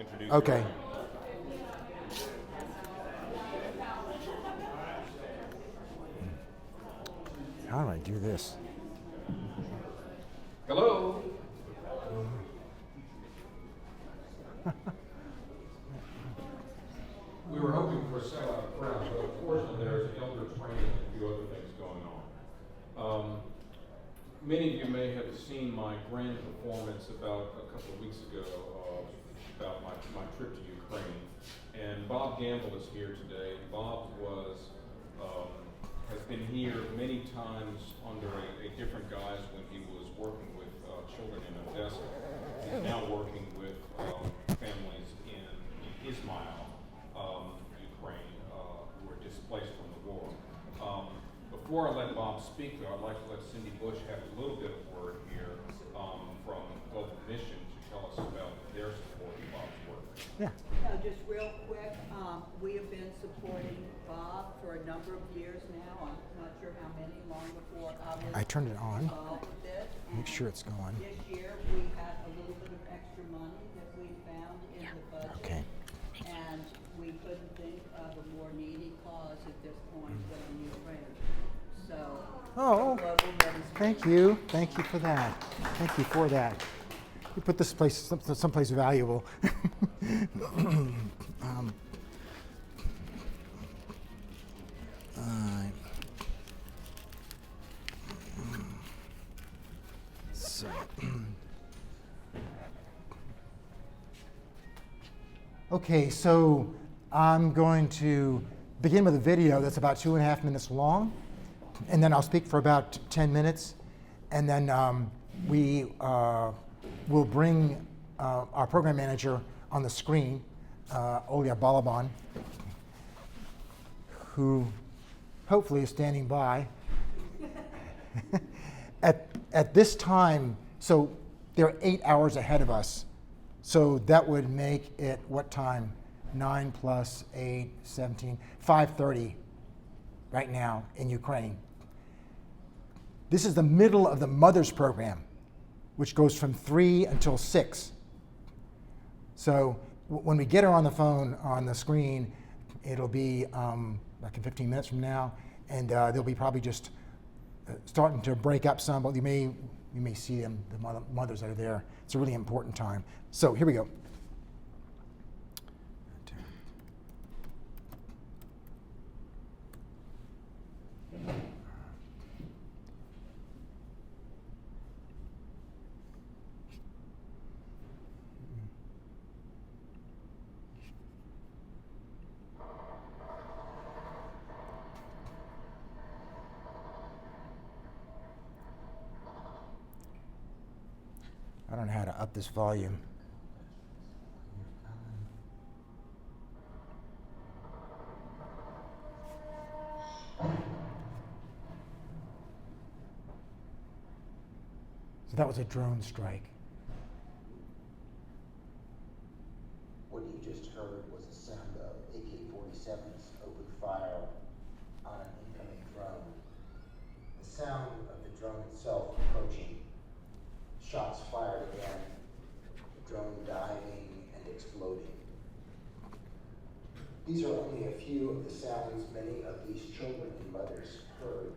introduce Okay. you. How do I do this? Hello. We were hoping for a sellout crowd, but unfortunately there's elder training and a few other things going on. Many of you may have seen my grand performance about a couple of weeks ago about my trip to Ukraine. And Bob Gamble is here today. Bob has been here many times under a different guise when he was working with children in Odessa. He's now working with families in Ismail, Ukraine, who were displaced from the war. Before I let Bob speak, though, I'd like to let Cindy Bush have a little bit of word here from Global Mission to tell us about their support of Bob's work. Yeah. No, just real quick, we have been supporting Bob for a number of years now. I'm not sure how many, long before I was I turned it on. involved with this. Make sure it's going. This year, we had a little bit of extra money that we found in the budget. Okay. And we couldn't think of a more needy cause at this point than Ukraine. So, Oh, Global Mission. thank you. Thank you for that. Thank you for that. You put this place someplace valuable. So, okay, so I'm going to begin with a video that's about 2.5 minutes long, and then I'll speak for about 10 minutes, and then we will bring our program manager on the screen, Olya Balaban, who hopefully is standing by. At this time, so they're 8 hours ahead of us. So that would make it what time? 9 plus 8, 17, 5:30 right now in Ukraine. This is the middle of the Mothers Program, which goes from 3 until 6. So when we get her on the phone on the screen, it'll be like in 15 minutes from now, and they'll be probably just starting to break up some, but you may see them, the mothers that are there. It's a really important time. So here we go. I don't know how to up this volume. So that was a drone strike. What you just heard was the sound of AK-47s open fire on an incoming drone. The sound of the drone itself approaching, shots fired again, the drone diving and exploding. These are only a few of the sounds many of these children and mothers heard,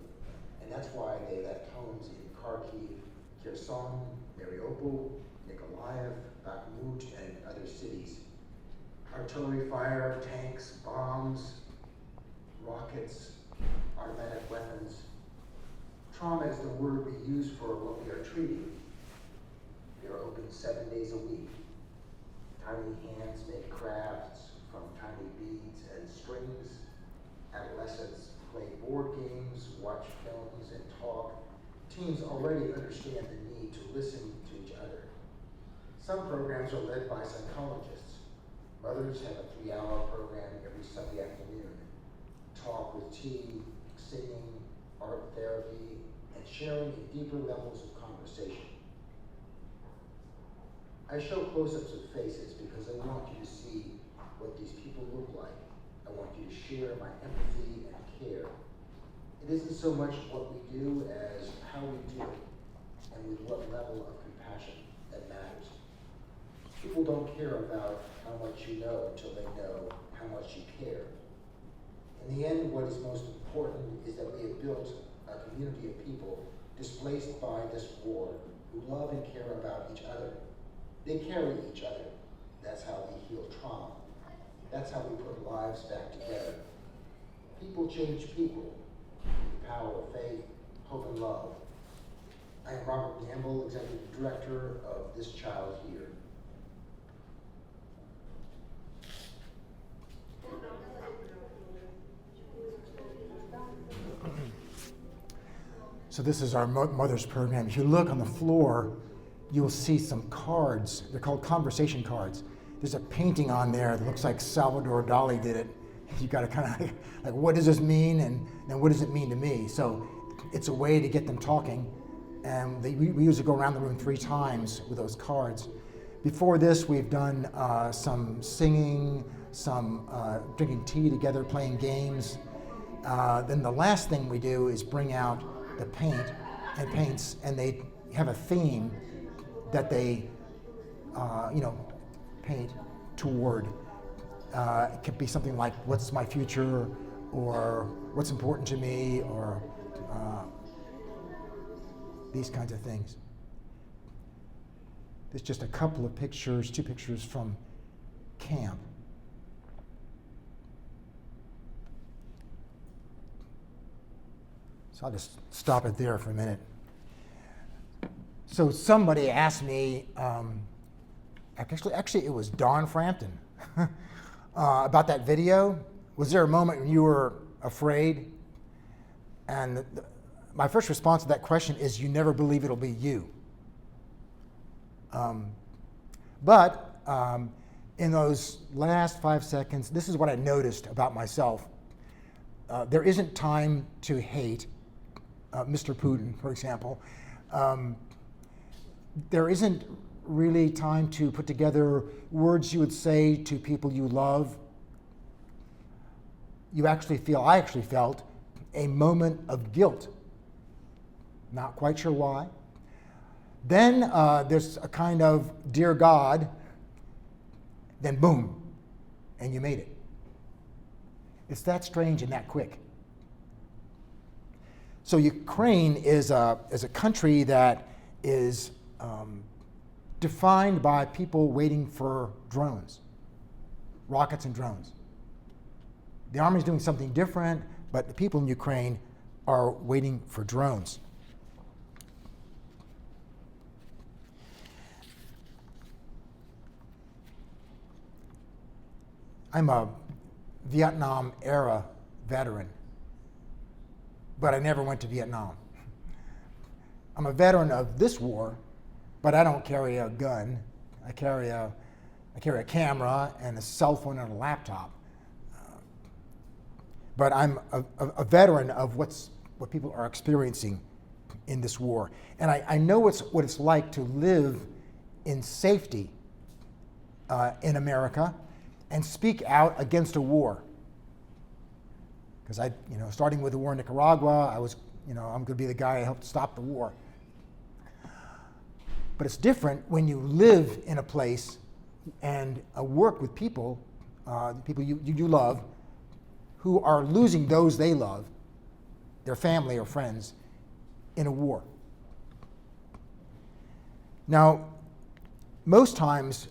and that's why they left homes in Kharkiv, Kherson, Mariupol, Nikolaev, Bakhmut, and other cities. Artillery fire, tanks, bombs, rockets, automatic weapons. Trauma is the word we use for what we are treating. We are open 7 days a week. Tiny hands make crafts from tiny beads and strings. Adolescents play board games, watch films, and talk. Teens already understand the need to listen to each other. Some programs are led by psychologists. Mothers have a 3-hour program every Sunday afternoon. Talk with tea, singing, art therapy, and sharing in deeper levels of conversation. I show close-ups of faces because I want you to see what these people look like. I want you to share my empathy and care. It isn't so much what we do as how we do it, and with what level of compassion that matters. People don't care about how much you know until they know how much you care. In the end, what is most important is that we have built a community of people displaced by this war who love and care about each other. They carry each other. That's how we heal trauma. That's how we put lives back together. People change people. The power of faith, hope, and love. I am Robert Gamble, Executive Director of This Child Here. So this is our Mother's Program. If you look on the floor, you'll see some cards. They're called conversation cards. There's a painting on there that looks like Salvador Dali did it. You got to kind of like, what does this mean, and what does it mean to me? So it's a way to get them talking, and we usually go around the room 3 times with those cards. Before this, we've done some singing, some drinking tea together, playing games. Then the last thing we do is bring out the paints, and they have a theme that they, paint toward. It could be something like, what's my future, or what's important to me, or these kinds of things. There's just a couple of pictures, 2 pictures from camp. So I'll just stop it there for a minute. So somebody asked me, actually it was Don Frampton, about that video. Was there a moment when you were afraid? And my first response to that question is, you never believe it'll be you. But in those last 5 seconds, this is what I noticed about myself. There isn't time to hate Mr. Putin, for example. There isn't really time to put together words you would say to people you love. I actually felt a moment of guilt. Not quite sure why. Then there's a kind of, dear God, then boom, and you made it. It's that strange and that quick. So Ukraine is a country that is defined by people waiting for drones, rockets and drones. The army's doing something different, but the people in Ukraine are waiting for drones. I'm a Vietnam era veteran, but I never went to Vietnam. I'm a veteran of this war, but I don't carry a gun. I carry a camera and a cell phone and a laptop. But I'm a veteran of what people are experiencing in this war. And I know what it's like to live in safety in America and speak out against a war. Because starting with the war in Nicaragua, I'm going to be the guy who helped stop the war. But it's different when you live in a place and work with people you love, who are losing those they love, their family or friends, in a war. Now, most times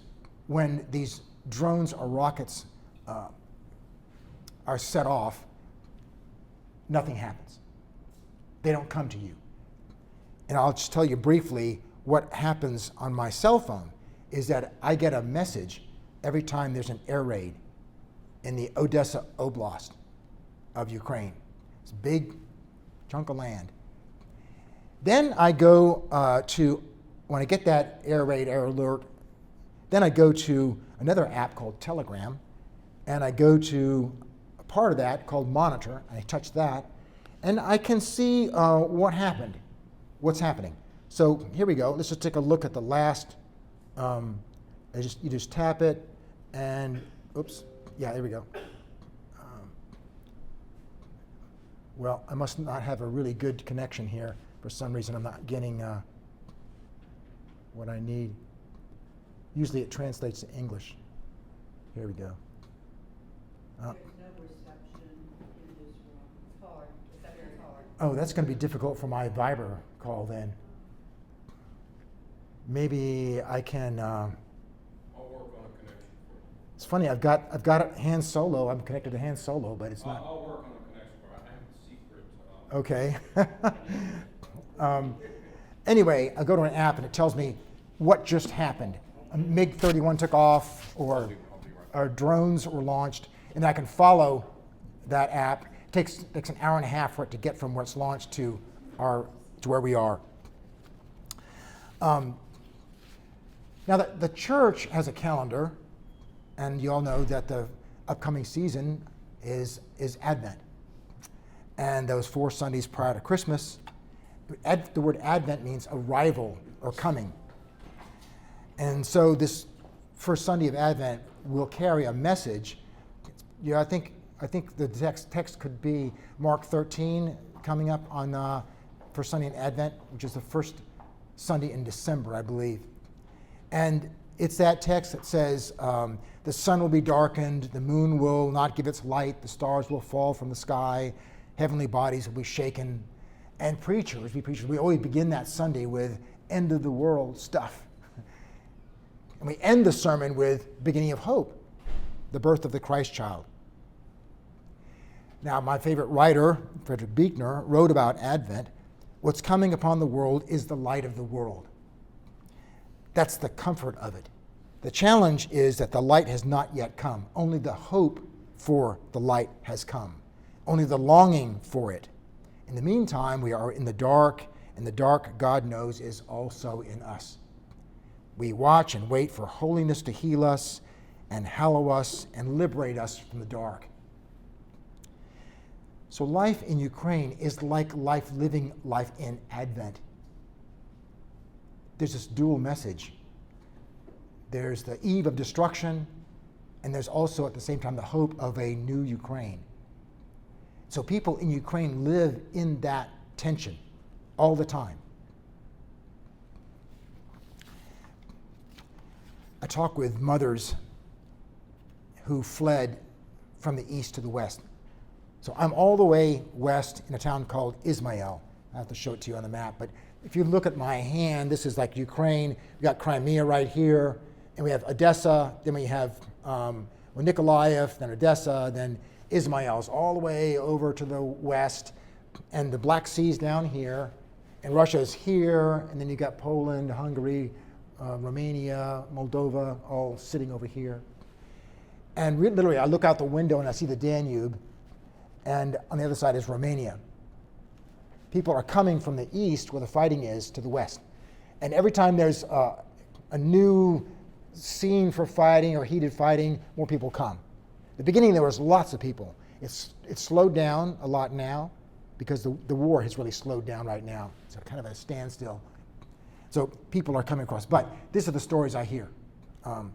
when these drones or rockets are set off, nothing happens. They don't come to you. And I'll just tell you briefly what happens on my cell phone is that I get a message every time there's an air raid in the Odessa Oblast of Ukraine. It's a big chunk of land. Then I go when I get that air raid, air alert, then I go to another app called Telegram, and I go to a part of that called Monitor, and I touch that, and I can see what happened, what's happening. So here we go. Let's just take a look at the last. You just tap it, and oops, yeah, there we go. Well, I must not have a really good connection here. For some reason, I'm not getting what I need. Usually it translates to English. Here we go. There's no reception in this room. It's hard. Reception's hard. Oh, that's going to be difficult for my Viber call then. Maybe I can. I'll work on a connection for you. It's funny. I've got a Han Solo. I'm connected to Han Solo, but it's not. I'll work on a connection for you. I have a secret. Okay. Anyway, I go to an app and it tells me what just happened. A MiG-31 took off, or drones were launched, and I can follow that app. It takes an hour and a half for it to get from where it's launched to where we are. Now, the church has a calendar, and you all know that the upcoming season is Advent. And those 4 Sundays prior to Christmas, the word Advent means arrival or coming. And so this first Sunday of Advent will carry a message. Yeah, I think the text could be Mark 13 coming up on first Sunday in Advent, which is the first Sunday in December, I believe. And it's that text that says, the sun will be darkened, the moon will not give its light, the stars will fall from the sky, heavenly bodies will be shaken. And we always begin that Sunday with end of the world stuff. And we end the sermon with beginning of hope, the birth of the Christ child. Now, my favorite writer, Frederick Buechner, wrote about Advent. What's coming upon the world is the light of the world. That's the comfort of it. The challenge is that the light has not yet come. Only the hope for the light has come. Only the longing for it. In the meantime, we are in the dark, and the dark, God knows, is also in us. We watch and wait for holiness to heal us and hallow us and liberate us from the dark. So life in Ukraine is like living life in Advent. There's this dual message. There's the eve of destruction, and there's also at the same time the hope of a new Ukraine. So people in Ukraine live in that tension all the time. I talk with mothers who fled from the east to the west. So I'm all the way west in a town called Ismail. I have to show it to you on the map, but if you look at my hand, this is like Ukraine. We got Crimea right here, and we have Odessa, then we have Nikolaev, then Odessa, then Ismail's all the way over to the west, and the Black Sea's down here, and Russia's here, and then you got Poland, Hungary, Romania, Moldova, all sitting over here. And literally, I look out the window and I see the Danube, and on the other side is Romania. People are coming from the east, where the fighting is, to the west. And every time there's a new scene for fighting or heated fighting, more people come. At the beginning, there was lots of people. It's slowed down a lot now because the war has really slowed down right now. It's kind of a standstill. So people are coming across. But these are the stories I hear. One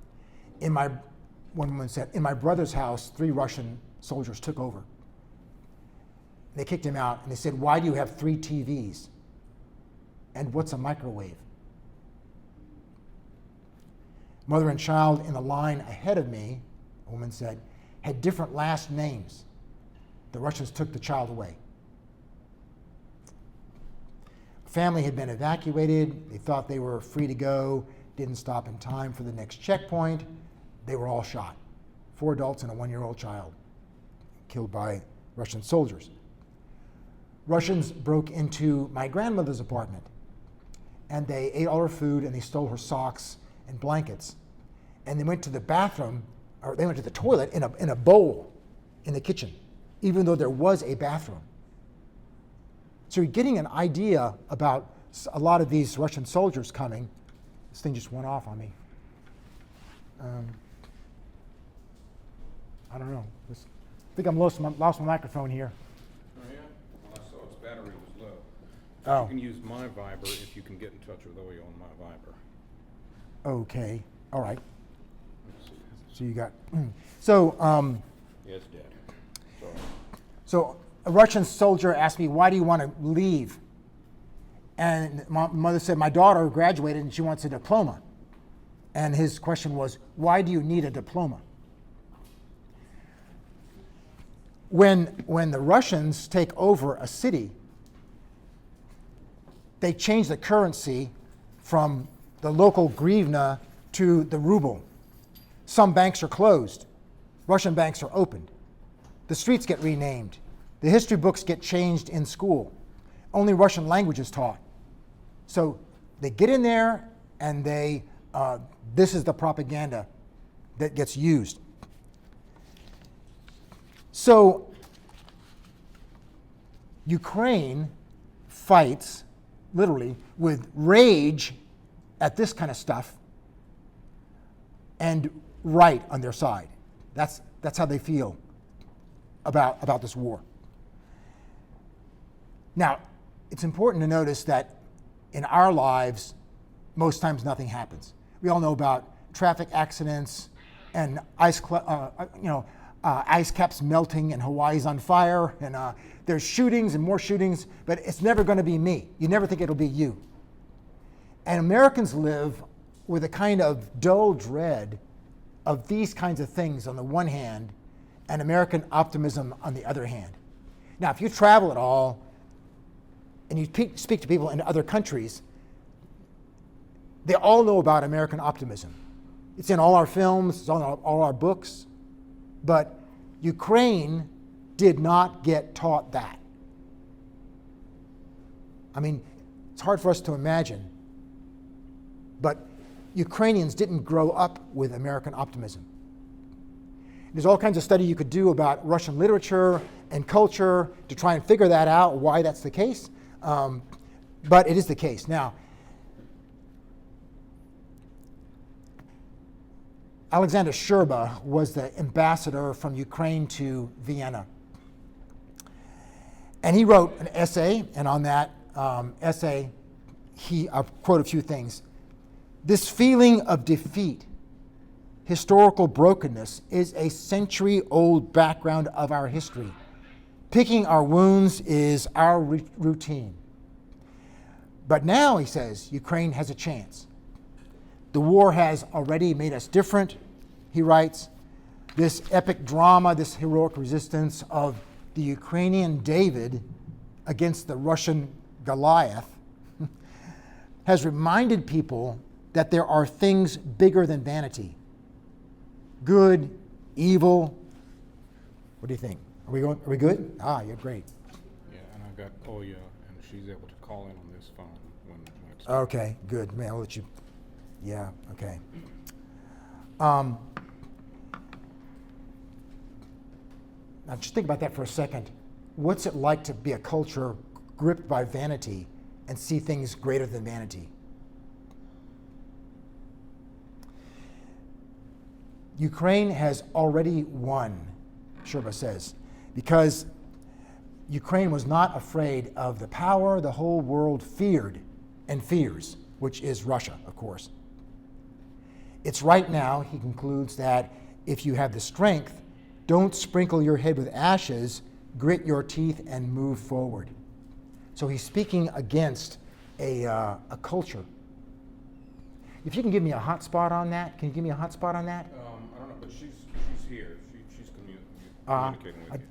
woman said, in my brother's house, 3 Russian soldiers took over. They kicked him out, and they said, why do you have 3 TVs? And what's a microwave? Mother and child in the line ahead of me, a woman said, had different last names. The Russians took the child away. Family had been evacuated. They thought they were free to go, didn't stop in time for the next checkpoint. They were all shot. 4 adults and a 1-year-old child killed by Russian soldiers. Russians broke into my grandmother's apartment, and they ate all her food, and they stole her socks and blankets. And they went to the bathroom, or they went to the toilet in a bowl in the kitchen, even though there was a bathroom. So you're getting an idea about a lot of these Russian soldiers coming. This thing just went off on me. I don't know. I think I'm lost my microphone here. Oh, yeah? I saw its battery was low. Oh. You can use my Viber if you can get in touch with Oyo on my Viber. Okay. All right. Let's see. So you got. Yeah, it's dead. Sorry. So a Russian soldier asked me, why do you want to leave? And my mother said, my daughter graduated and she wants a diploma. And his question was, why do you need a diploma? When the Russians take over a city, they change the currency from the local hryvnia to the ruble. Some banks are closed. Russian banks are opened. The streets get renamed. The history books get changed in school. Only Russian language is taught. So they get in there and this is the propaganda that gets used. So Ukraine fights, literally, with rage at this kind of stuff and right on their side. That's how they feel about this war. Now, it's important to notice that in our lives, most times nothing happens. We all know about traffic accidents and ice caps melting and Hawaii's on fire, and there's shootings and more shootings, but it's never going to be me. You never think it'll be you. And Americans live with a kind of dull dread of these kinds of things on the one hand, and American optimism on the other hand. Now, if you travel at all, and you speak to people in other countries, they all know about American optimism. It's in all our films, it's on all our books, but Ukraine did not get taught that. I mean, it's hard for us to imagine, but Ukrainians didn't grow up with American optimism. There's all kinds of study you could do about Russian literature and culture to try and figure that out, why that's the case. But it is the case. Now, Alexander Sherba was the ambassador from Ukraine to Vienna. And he wrote an essay, and on that essay, I'll quote a few things. This feeling of defeat, historical brokenness, is a century-old background of our history. Picking our wounds is our routine. But now, he says, Ukraine has a chance. The war has already made us different, he writes. This epic drama, this heroic resistance of the Ukrainian David against the Russian Goliath has reminded people that there are things bigger than vanity. Good, evil. What do you think? Are we good? Ah, you're great. Yeah, and I've got Oya, and she's able to call in on this phone when it's... Okay, good. Man, I'll let you... Yeah, okay. Now just think about that for a second. What's it like to be a culture gripped by vanity and see things greater than vanity? Ukraine has already won, Sherba says, because Ukraine was not afraid of the power the whole world feared and fears, which is Russia, of course. It's right now, he concludes, that if you have the strength, don't sprinkle your head with ashes, grit your teeth and move forward. So he's speaking against a culture. If you can give me a hot spot on that, can you give me a hot spot on that? I don't know, but she's here. She's communicating with you.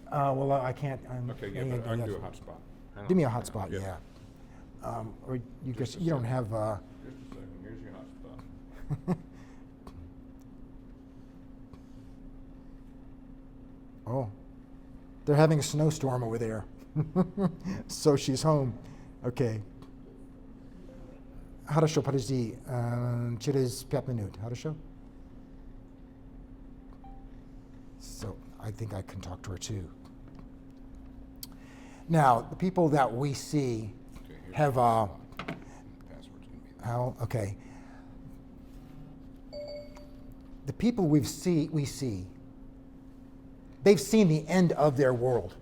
Well, I can't. Okay, yeah, but I can do a hot spot. Hang on. Give me a hot spot, Yeah. yeah. Or you Just just a you don't second. have. Just a second. Here's your hot spot. Oh, they're having a snowstorm over there. So she's home. Okay. Хорошо, подожди. Через 5 минут. Хорошо? So I think I can talk to her too. Now, the people that we see Okay, here's have, the hot spot. Password's gonna be there. okay. The people we see, they've seen the end of their world.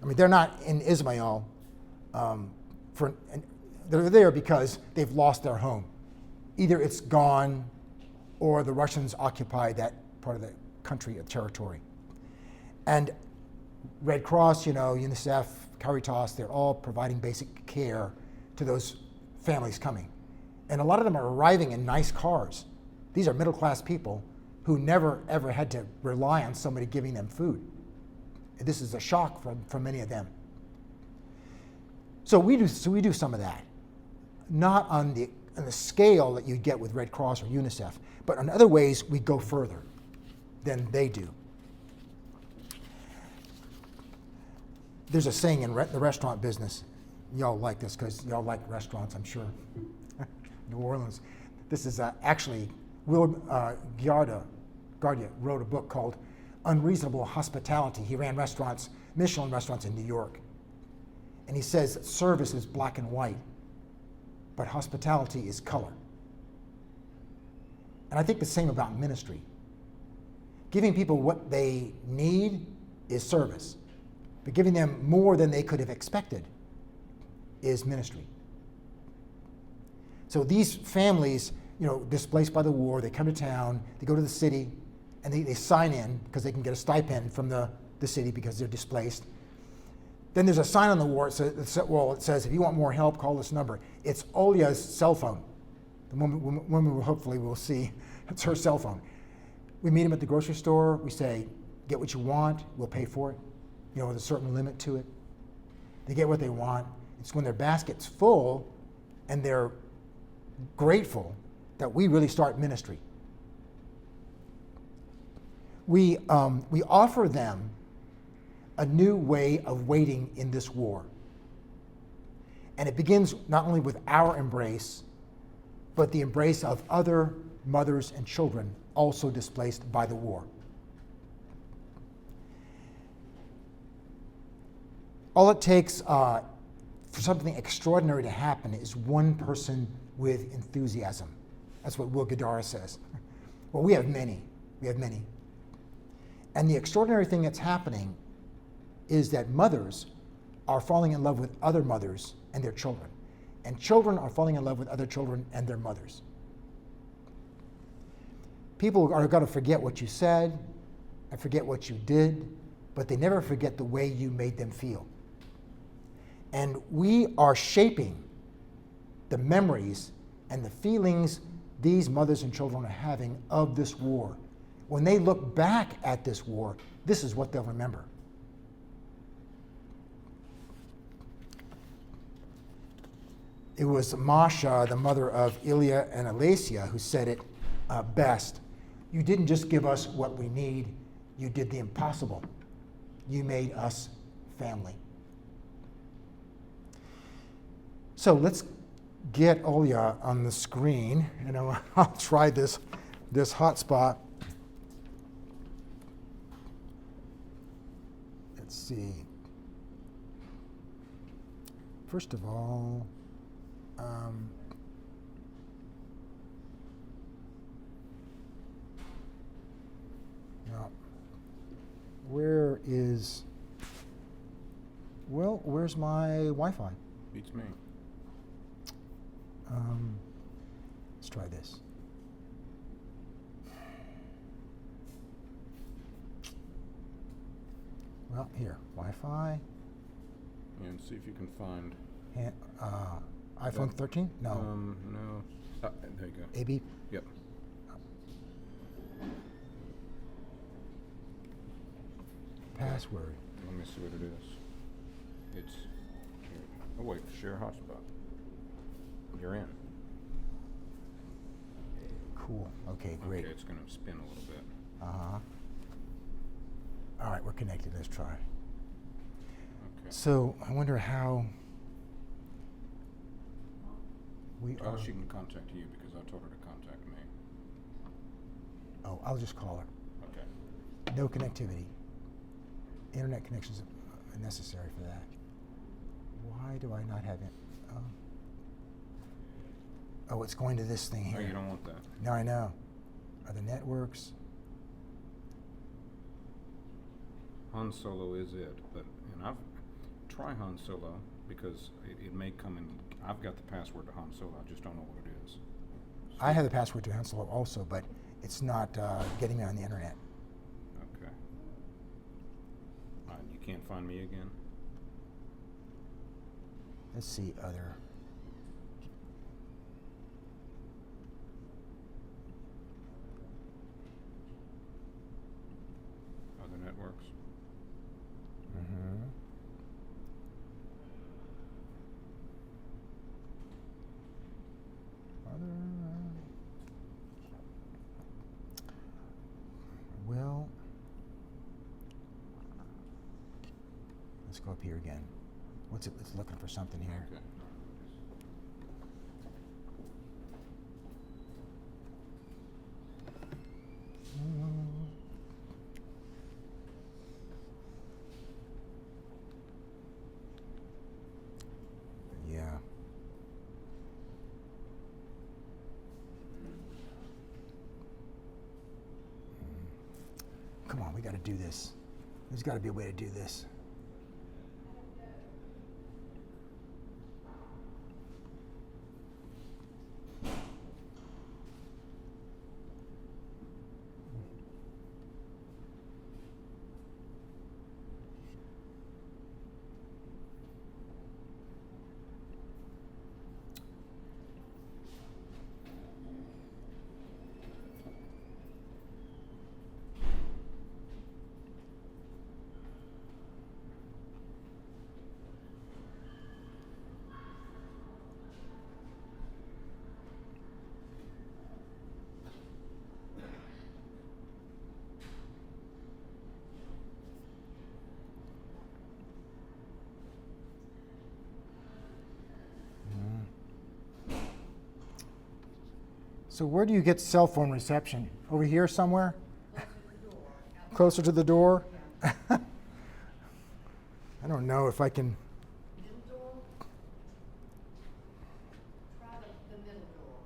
I mean, they're not in Ismail they're there because they've lost their home. Either it's gone or the Russians occupy that part of the country or territory. And Red Cross, UNICEF, Caritas, they're all providing basic care to those families coming. And a lot of them are arriving in nice cars. These are middle-class people who never, ever had to rely on somebody giving them food. This is a shock for many of them. So we do some of that. Not on the scale that you get with Red Cross or UNICEF, but in other ways we go further than they do. There's a saying in the restaurant business. Y'all like this because y'all like restaurants, I'm sure. New Orleans. This is actually, Will Guardia wrote a book called Unreasonable Hospitality. He ran restaurants, Michelin restaurants in New York. And he says that service is black and white, but hospitality is color. And I think the same about ministry. Giving people what they need is service, but giving them more than they could have expected is ministry. So these families, displaced by the war, they come to town, they go to the city, and they sign in because they can get a stipend from the city because they're displaced. Then there's a sign on the wall. It says, if you want more help, call this number. It's Olia's cell phone. The woman hopefully will see, it's her cell phone. We meet them at the grocery store. We say, get what you want, we'll pay for it, with a certain limit to it. They get what they want. It's when their basket's full and they're grateful that we really start ministry. We offer them a new way of waiting in this war. And it begins not only with our embrace, but the embrace of other mothers and children also displaced by the war. All it takes for something extraordinary to happen is one person with enthusiasm. That's what Will Guidara says. Well, we have many. We have many. And the extraordinary thing that's happening is that mothers are falling in love with other mothers and their children. And children are falling in love with other children and their mothers. People are going to forget what you said and forget what you did, but they never forget the way you made them feel. And we are shaping the memories and the feelings these mothers and children are having of this war. When they look back at this war, this is what they'll remember. It was Masha, the mother of Ilya and Alasia, who said it best. You didn't just give us what we need, you did the impossible. You made us family. So let's get Olya on the screen, and I'll try this hotspot. Let's see. First of all, now, where's my Wi-Fi? Beats me. Let's try this. Well, here, Wi-Fi. And see if you can find. iPhone 13? No. No. There you go. AB? Yep. Password. Let me see what it is. It's. Oh wait, share hotspot. You're in. Cool. Okay, great. Okay, it's going to spin a little bit. Uh-huh. All right, we're connected. Let's try. Okay. So I wonder how we Oh, are. she can contact you because I told her to contact me. Oh, I'll just call her. Okay. No connectivity. Internet connections are necessary for that. Why do I not have it? Oh, it's going to this thing here. Oh, you don't want that. No, I know. Are the networks? Han Solo is it, and try Han Solo because it may come in. I've got the password to Han Solo. I just don't know what it is. I have the password to Han Solo also, but it's not getting me on the internet. Okay. You can't find me again? Let's see other. that works. Mm-hmm. Well, let's go up here again. What's it? It's looking for something here. Okay. Yeah. Come on, we got to do this. There's got to be a way to do this. So where do you get cell phone reception? Over here somewhere? Closer to the door? I don't know if I can. Middle door? Try the middle door.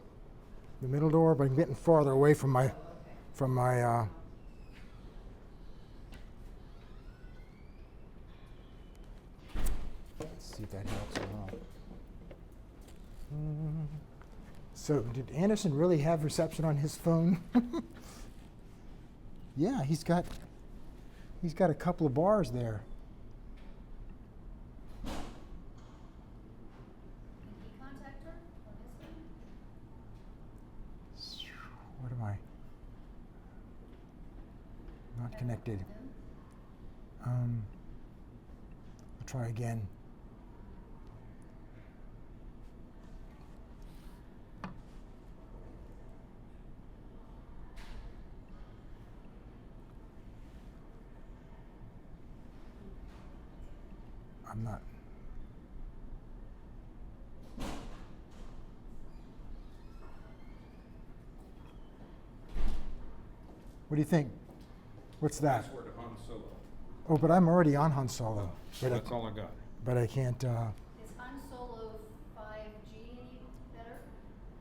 The middle door, but I'm getting farther away from my, Okay. from my. Let's see if that helps at all. So did Anderson really have reception on his phone? Yeah, he's got a couple of bars there. Did he contact her on his phone? What am I? Not connected. I'll try again. I'm not. What do you think? What's that? Password to Han Solo. Oh, but I'm already on Han Solo. But That's all I got. but I can't. Is Han Solo 5G any better?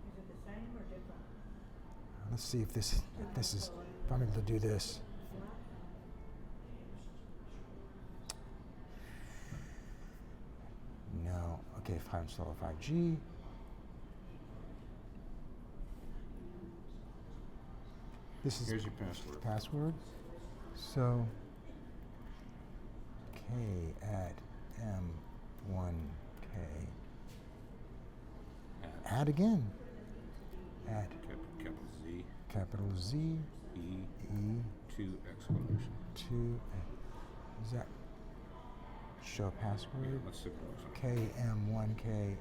Is it the same or different? Let's see if this is. If I'm able to do this. No. Okay, Han Solo 5G. This is Here's your password. password. So K at M1K. Add again. Add Capital Z, capital Z E, E 2 exclamation. 2. Is that show Yeah, password? let's see what it looks K like. M1K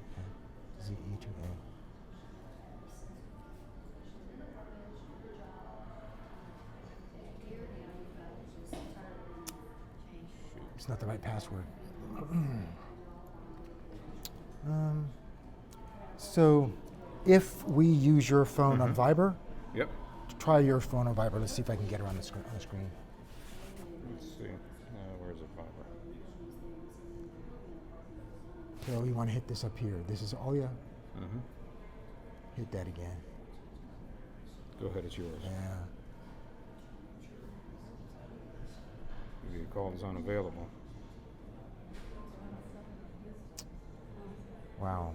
Z E 2A. It's not the right password. So, if we use your phone on Viber, Yep. try your phone on Viber. Let's see if I can get her on the screen. Let's see. Where's the Viber? So you want to hit this up here. This is all you. Mm-hmm. Hit that again. Go ahead, it's yours. Yeah. If your call is unavailable. Wow.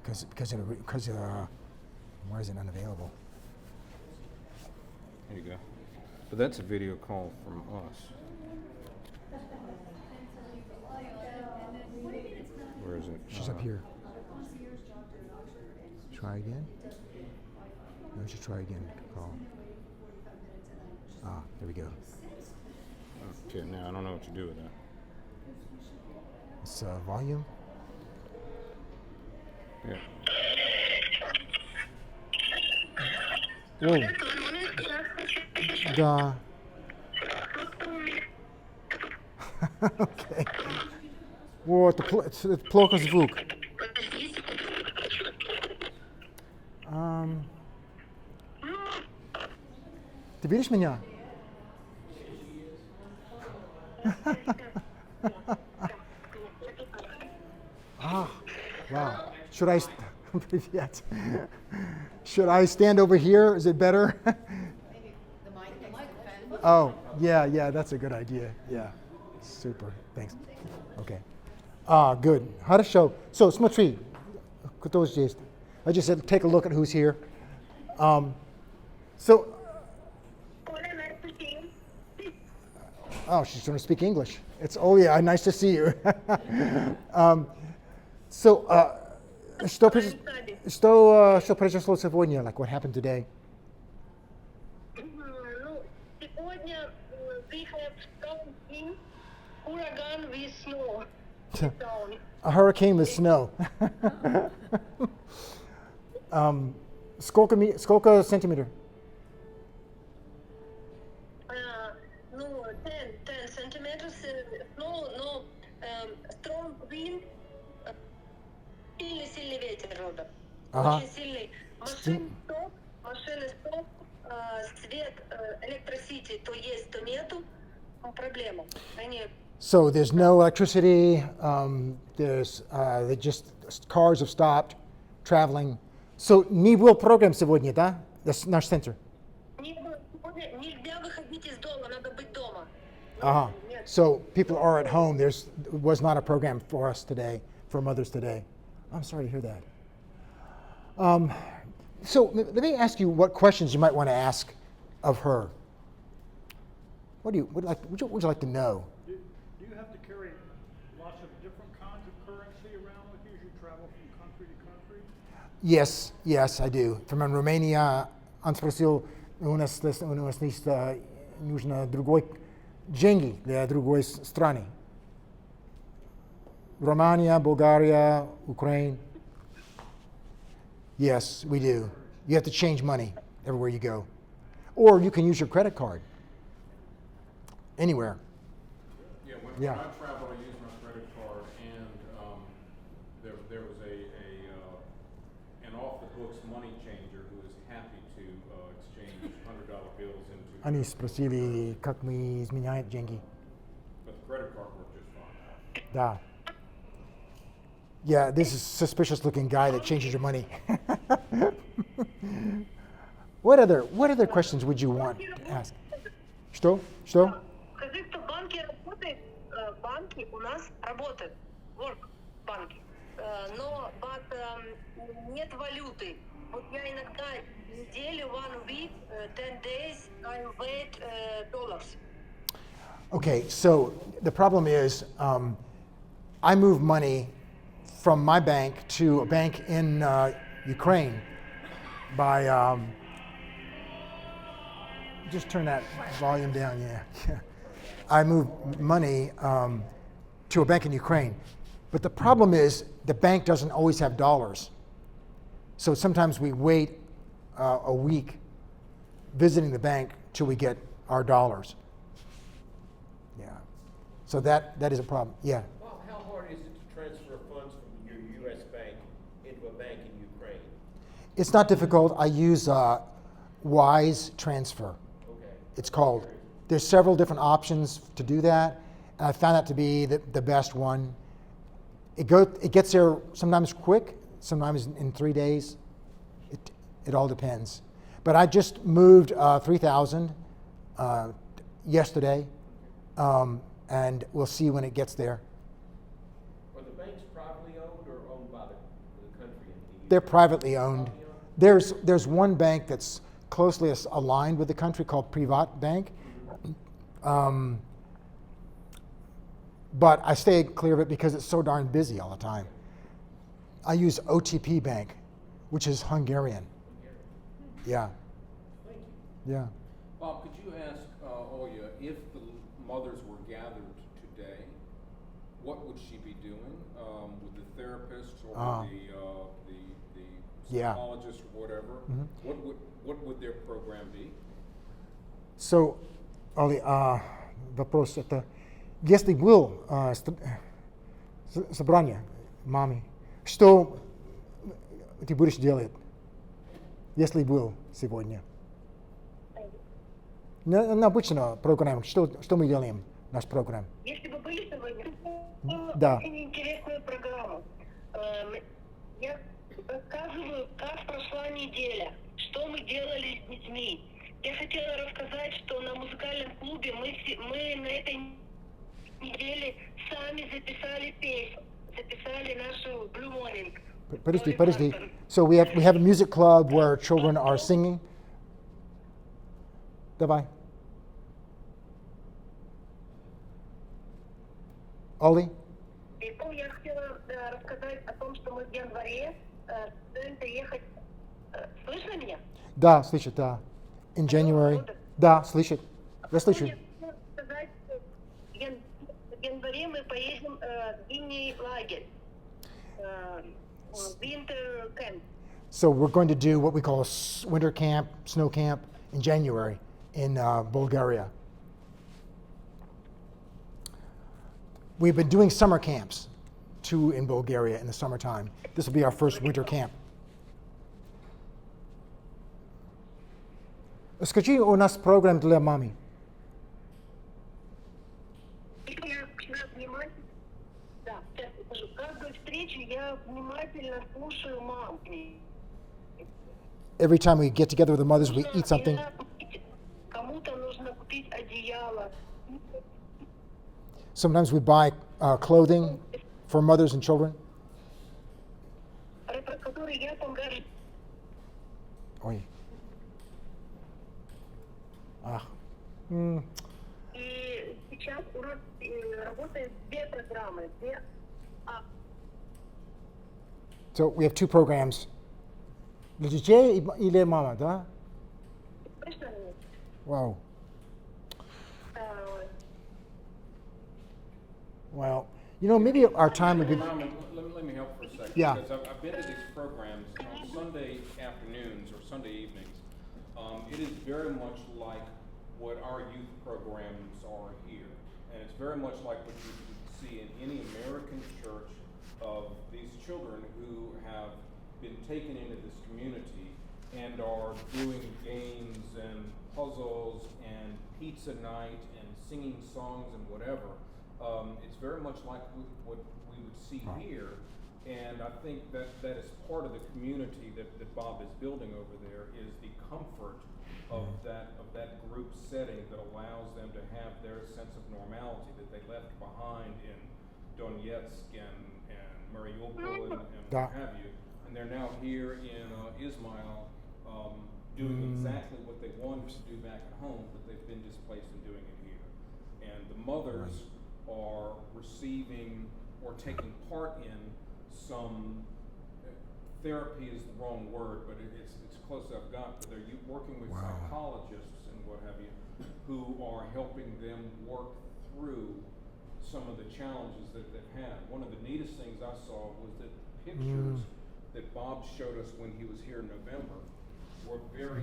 Because why is it unavailable? There you go. But that's a video call from us. Where is it? She's up here. Try again. No, she try again. Call. Ah, there we go. Okay, now I don't know what to do with that. It's volume. Yeah. Whoa. Да. Okay. Вот, это плохо звук. Ты видишь меня? Wow. Should I? Привет. Should I stand over here? Is it better? Oh, yeah, that's a good idea. Yeah. Super. Thanks. Okay. Good. Хорошо. So, смотри, кто здесь? I just said take a look at who's here. So, oh, she's going to speak English. Oh yeah, nice to see you. So, что произошло сегодня? Like what happened today? Ну, сегодня we have something hurricane with snow. Down. A hurricane with snow. Сколько сантиметров? Ну, 10 centimeters snow, но strong wind, сильный ветер, Роберт. Ага. Очень сильный. Машины стоп, свет, электросити то есть, то нету. Проблема. Они So there's no electricity. They just cars have stopped traveling. So не был программ сегодня, да? That's наш центр. нельзя выходить из дома, надо быть дома. Uh-huh. Нет. So people are at home. Was not a program for us today, for Mother's Today. I'm sorry to hear that. So let me ask you what questions you might want to ask of her. What would you like to know? Do you have to carry lots of different kinds of currency around with you as you travel from country to country? Yes, I do. From Romania, он спросил, у нас есть нужно другой деньги для другой страны. Romania, Bulgaria, Ukraine. Yes, we do. You have to change money everywhere you go. Or you can use your credit card. Anywhere. Yeah, when Yeah. I traveled, I used my credit card, and there was an off-the-books money changer who was happy to exchange $100 bills into. Они спросили, как мы изменяем деньги. But the credit card worked just fine. Да. Yeah, this is suspicious-looking guy that changes your money. What other questions would you want to ask? Что? Скажи, что банки работают, банки у нас работают, work банки, но нет валюты. Вот я иногда неделю, 1 week, 10 days, I wait dollars. Okay, so the problem is I move money from my bank to a bank in Ukraine by just turn that volume down, yeah. I move money to a bank in Ukraine. But the problem is the bank doesn't always have dollars. So sometimes we wait a week visiting the bank till we get our dollars. Yeah. So that is a problem. Yeah. Well, how hard is it to transfer funds from your U.S. bank into a bank in Ukraine? It's not difficult. I use Wise Transfer. Okay. It's called. There's several different options to do that. And I found that to be the best one. It gets there sometimes quick, sometimes in 3 days. It all depends. But I just moved 3,000 yesterday, and we'll see when it gets there. Are the banks privately owned or owned by the country? They're privately owned. There's one bank that's closely aligned with the country called Privat Bank. But I stay clear of it because it's so darn busy all the time. I use OTP Bank, which is Hungarian. Yeah. Thank you. Yeah. Bob, could you ask Olya, if the mothers were gathered today, what would she be doing with the therapist or the Yeah. psychologist or whatever? Mhm. What would their program be? So, Оли, вопрос это, если был собрание мамы, что ты будешь делать, если был сегодня? На обычно программе, что мы делаем, наш программ? Если бы были сегодня, Да. очень интересную программу. Я рассказываю, как прошла неделя, что мы делали с детьми. Я хотела рассказать, что на музыкальном клубе мы на этой неделе сами записали песню, записали нашу Blue Morning. Подожди. So we have a music club where children are singing. Давай. Оли? И потом я хотела рассказать о том, что мы в январе студенты ехать. Слышно меня? Да, слышит, да. In January. Да, слышит. Я слышу. Я хотела сказать, что в январе мы поедем в зимний лагерь. Winter camp. So we're going to do what we call a winter camp, snow camp in January in Bulgaria. We've been doing summer camps, too, in Bulgaria in the summertime. This will be our first winter camp. Скажи, у нас программа для мамы. Я всегда внимательно, да, сейчас скажу, каждую встречу я внимательно слушаю мам. Every time we get together with the mothers, we eat something. Кому-то нужно купить одеяло. Sometimes we buy clothing for mothers and children. Про которые я там говорю. Ой. И сейчас у нас работают две программы. So we have two programs. Для детей или мама, да? Слышно меня? Wow. Well, you know, maybe our time would be. Norman, let me help for a second. Yeah. Because I've been to these programs on Sunday afternoons or Sunday evenings. It is very much like what our youth programs are here. And it's very much like what you can see in any American church of these children who have been taken into this community and are doing games and puzzles and pizza night and singing songs and whatever. It's very much like what we would see here, and I think that is part of the community that Bob is building over there, is the comfort of that group setting that allows them to have their sense of normality that they left behind in Donetsk and Mariupol and what have you, and they're now here in Ismail doing exactly what they wanted to do back at home, but they've been displaced in doing it here, and the mothers are receiving or taking part in some therapy is the wrong word, but it's close I've got, but they're working with psychologists and what have you, who are helping them work through some of the challenges that they've had. One of the neatest things I saw was that pictures that Bob showed us when he was here in November were very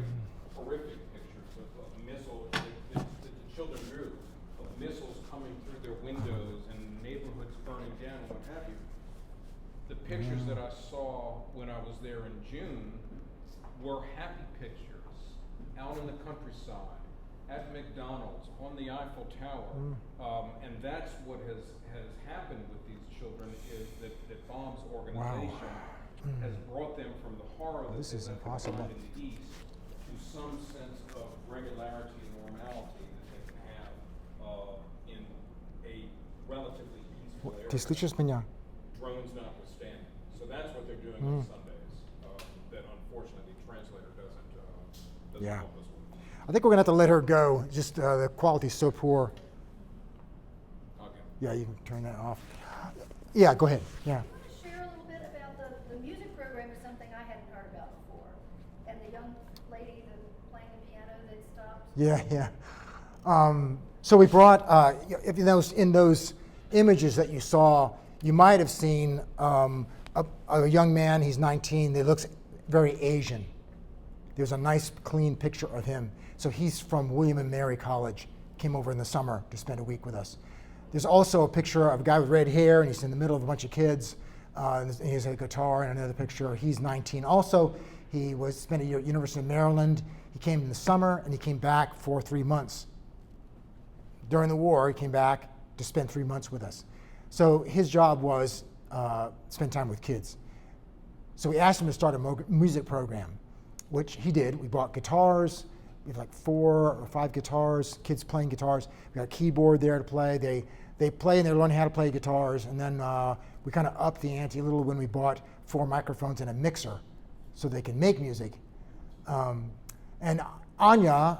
horrific pictures of missiles that the children drew, of missiles coming through their windows and neighborhoods burning down and what have you. The pictures that I saw when I was there in June were happy pictures out in the countryside, at McDonald's, on the Eiffel Tower. And that's what has happened with these children, is that Bob's organization has brought them from the horror that This they is left impossible. behind in the East to some sense of regularity and normality that they can have in a relatively peaceful Ты area, слышишь меня? drones notwithstanding. So that's what they're doing on Sundays, that unfortunately the translator doesn't Yeah. help us with. I think we're gonna have to let her go. Just the quality is so poor. Okay. Yeah, you can turn that off. Yeah, go ahead. Yeah. I want to share a little bit about the music program is something I hadn't heard about before. And the young lady that's playing the piano that stopped. Yeah, yeah. So we brought, if in those images that you saw, you might have seen a young man, he's 19, that looks very Asian. There's a nice clean picture of him. So he's from William and Mary College, came over in the summer to spend a week with us. There's also a picture of a guy with red hair, and he's in the middle of a bunch of kids, and he has a guitar, and another picture, he's 19 also. He spent a year at University of Maryland. He came in the summer, and he came back for 3 months. During the war, he came back to spend 3 months with us. So his job was spend time with kids. So we asked him to start a music program, which he did. We bought guitars. We have like 4 or 5 guitars, kids playing guitars. We got a keyboard there to play. They play and they learn how to play guitars. And then we kind of upped the ante a little when we bought 4 microphones and a mixer so they can make music. And Anya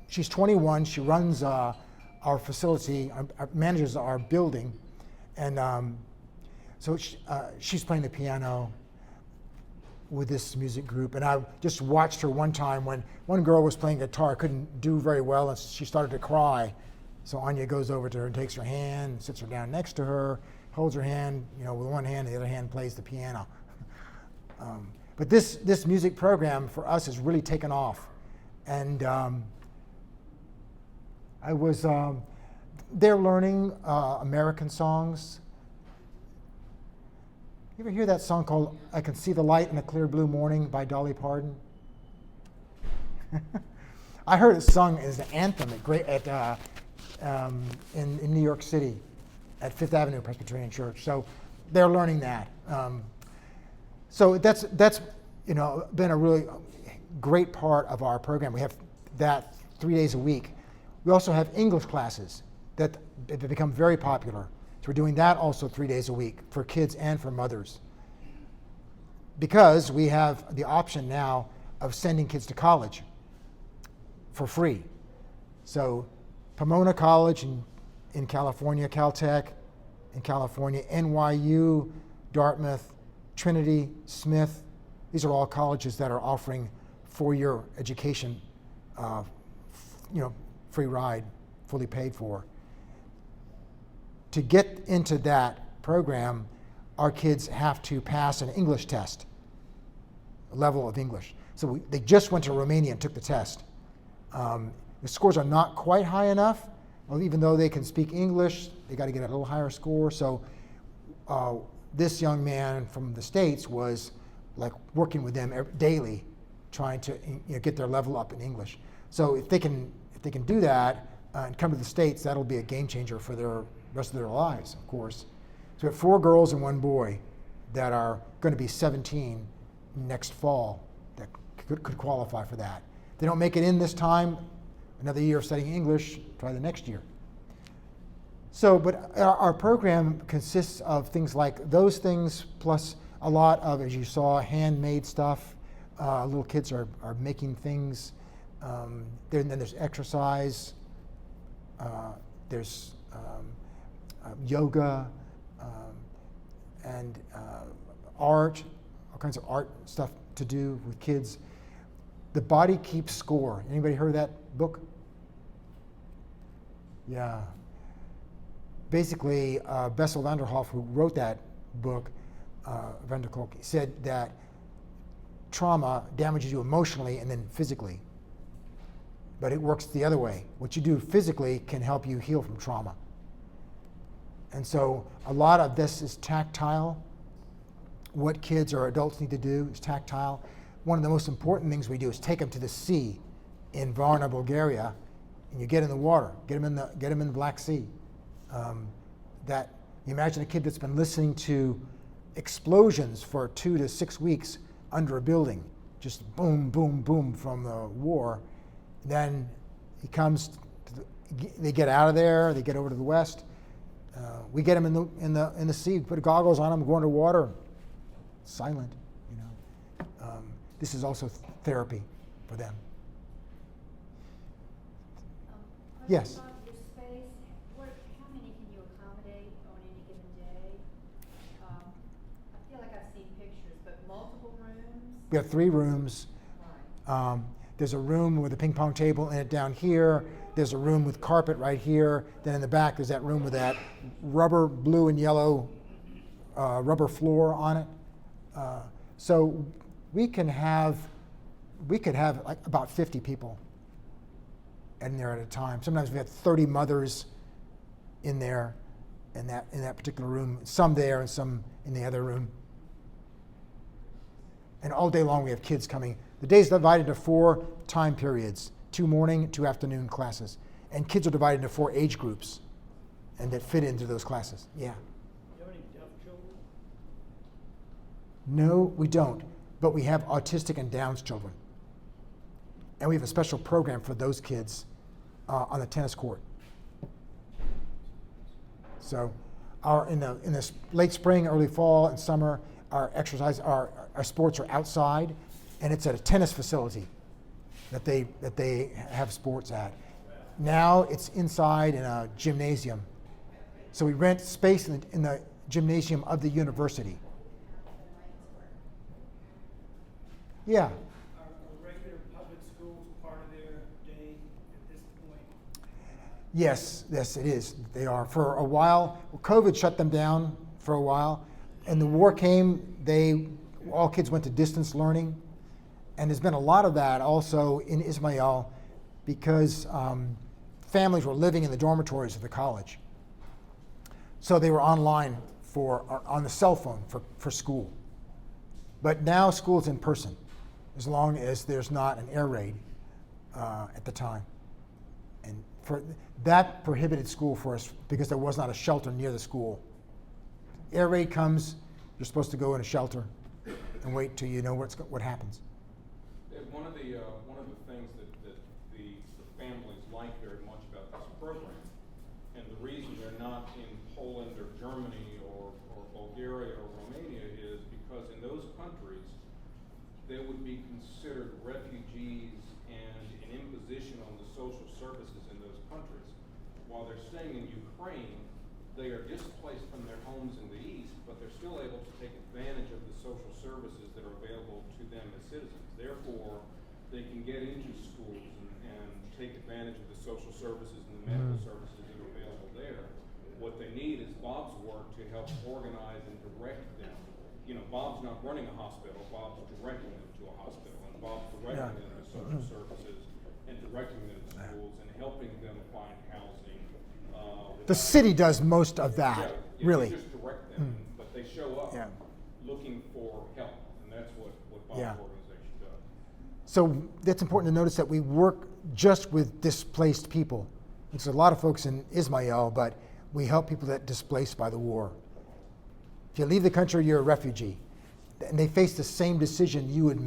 she's 21. She runs our facility, manages our building. And so she's playing the piano with this music group. And I just watched her one time when one girl was playing guitar, couldn't do very well, and she started to cry. So Anya goes over to her and takes her hand, sits her down next to her, holds her hand, with one hand, and the other hand plays the piano. But this music program for us has really taken off. And they're learning American songs. You ever hear that song called "I Can See the Light in a Clear Blue Morning" by Dolly Parton? I heard it sung as an anthem in New York City at Fifth Avenue Presbyterian Church. So they're learning that. So that's been a really great part of our program. We have that 3 days a week. We also have English classes that have become very popular. So we're doing that also 3 days a week for kids and for mothers. Because we have the option now of sending kids to college for free. So Pomona College in California, Caltech in California, NYU, Dartmouth, Trinity, Smith, these are all colleges that are offering 4-year education, free ride, fully paid for. To get into that program, our kids have to pass an English test, a level of English. So they just went to Romania and took the test. The scores are not quite high enough. Well, even though they can speak English, they got to get a little higher score. So this young man from the States was like working with them daily, trying to get their level up in English. So if they can do that and come to the States, that'll be a game changer for their rest of their lives, of course. So we have 4 girls and 1 boy that are going to be 17 next fall that could qualify for that. If they don't make it in this time, another year of studying English, try the next year. So, but our program consists of things like those things, plus a lot of, as you saw, handmade stuff. Little kids are making things. Then there's exercise. There's yoga and art, all kinds of art stuff to do with kids. The Body Keeps Score. Anybody heard of that book? Yeah. Basically, Bessel van der Kolk, who wrote that book, van der Kolk, said that trauma damages you emotionally and then physically. But it works the other way. What you do physically can help you heal from trauma. And so a lot of this is tactile. What kids or adults need to do is tactile. One of the most important things we do is take them to the sea in Varna, Bulgaria, and you get in the water, get them in the Black Sea. That you imagine a kid that's been listening to explosions for 2 to 6 weeks under a building, just boom, boom, boom from the war. Then he comes. They get out of there. They get over to the west. We get them in the sea. Put goggles on them. Go underwater. Silent. This is also therapy for them. Yes. Your space, how many can you accommodate on any given day? I feel like I've seen pictures, but multiple rooms? We have 3 rooms. Right. There's a room with a ping pong table in it down here. There's a room with carpet right here. Then in the back, there's that room with that rubber, blue and yellow rubber floor on it. So we could have like about 50 people in there at a time. Sometimes we have 30 mothers in there in that particular room, some there and some in the other room. And all day long we have kids coming. The day's divided into 4 time periods, 2 morning, 2 afternoon classes. And kids are divided into 4 age groups and that fit into those classes. Yeah. Do you have any deaf children? No, we don't. But we have autistic and Down's children. And we have a special program for those kids on the tennis court. So in the late spring, early fall, and summer, our sports are outside, and it's at a tennis facility that they have sports at. Now it's inside in a gymnasium. So we rent space in the gymnasium of the university. Yeah. Are regular public schools part of their day at this point? Yes, it is. They are. For a while, COVID shut them down for a while, and the war came, all kids went to distance learning, and there's been a lot of that also in Ismail because families were living in the dormitories of the college. So they were online on the cell phone for school. But now school's in person, as long as there's not an air raid at the time. And that prohibited school for us because there was not a shelter near the school. Air raid comes, you're supposed to go in a shelter and wait till you know what happens. One of the things that the families like very much about this program, and the reason they're not in Poland or Germany or Bulgaria or Romania is because in those countries they would be considered refugees and an imposition on the social services in those countries. While they're staying in Ukraine, they are displaced from their homes in the east, but they're still able to take advantage of the social services that are available to them as citizens. Therefore, they can get into schools and take advantage of the social services and the medical services that are available there. What they need is Bob's work to help organize and direct them. You know, Bob's not running a hospital, Bob's directing them to a hospital, and Bob's directing them to social services and directing them to schools and helping them find housing. The city does most of that, really. They just direct them, but they show up looking for help, and that's what Bob's organization does. So that's important to notice that we work just with displaced people. There's a lot of folks in Ismail, but we help people that are displaced by the war. If you leave the country, you're a refugee. And they face the same decision you would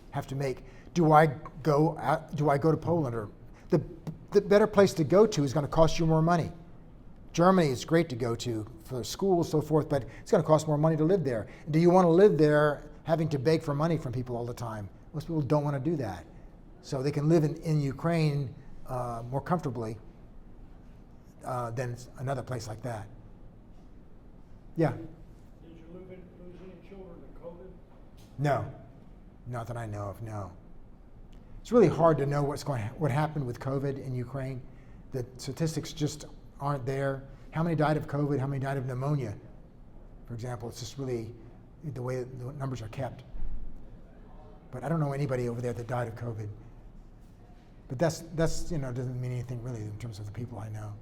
have to make. Do I go to Poland? Or the better place to go to is going to cost you more money. Germany is great to go to for school, so forth, but it's going to cost more money to live there. Do you want to live there having to beg for money from people all the time? Most people don't want to do that. So they can live in Ukraine more comfortably than another place like that. Yeah? Did you lose any children to COVID? No, not that I know of, no. It's really hard to know what happened with COVID in Ukraine. The statistics just aren't there. How many died of COVID? How many died of pneumonia? For example, it's just really the way the numbers are kept. But I don't know anybody over there that died of COVID. But that's doesn't mean anything really in terms of the people I know.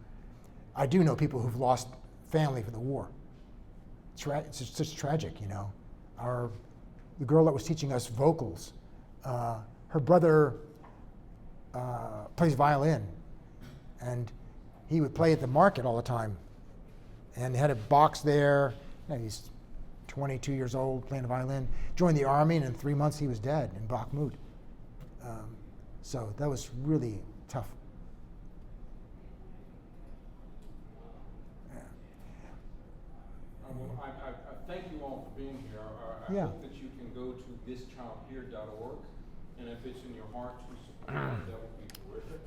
I do know people who've lost family for the war. It's just tragic, you know. The girl that was teaching us vocals, her brother plays violin, and he would play at the market all the time, and had a box there. He's 22 years old playing the violin. Joined the army, and in 3 months he was dead in Bakhmut. So that was really tough. Well, I thank you all for being here. I hope that you can go to thischildhere.org, and if it's in your heart to support, that would be terrific.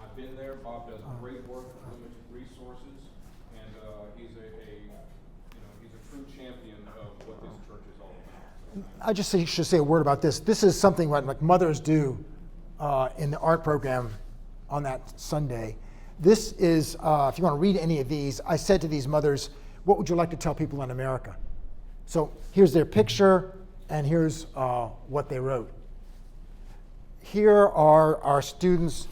I've been there. Bob does great work with limited resources, and he's a true champion of what this church is all about. I just should say a word about this. This is something like mothers do in the art program on that Sunday. This is, if you want to read any of these, I said to these mothers, what would you like to tell people in America? So here's their picture, and here's what they wrote. Here are our students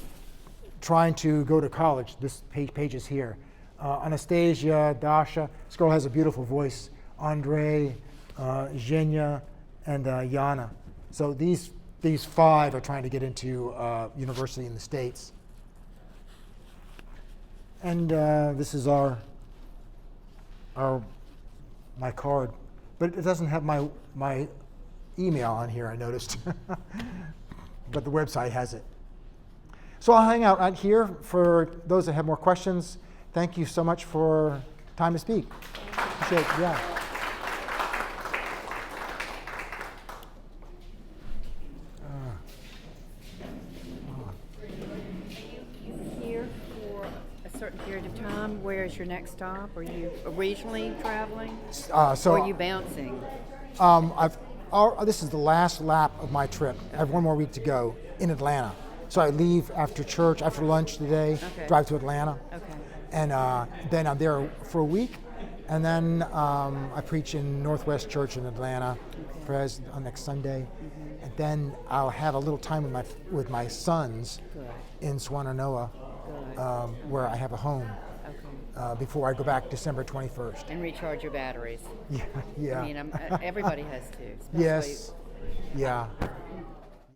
trying to go to college. This page is here. Anastasia, Dasha, this girl has a beautiful voice. Andre, Zhenya, and Yana. So these 5 are trying to get into university in the States. And this is my card, but it doesn't have my email on here, I noticed. But the website has it. So I'll hang out here for those that have more questions. Thank you so much for time to speak. Appreciate it. Yeah. You here for a certain period of time? Where is your next stop? Are you regionally traveling? So or are you bouncing? This is the last lap of my trip. I have 1 more week to go in Atlanta. So I leave after church, after lunch today, drive to Atlanta. Okay. And then I'm there for a week. And then I preach in Northwest Church in Atlanta on next Sunday. And then I'll have a little time with my sons in Swannanoa, where I have a home. Before I go back December 21st. And recharge your batteries. Yeah. I mean, everybody has to. Yes. Yeah.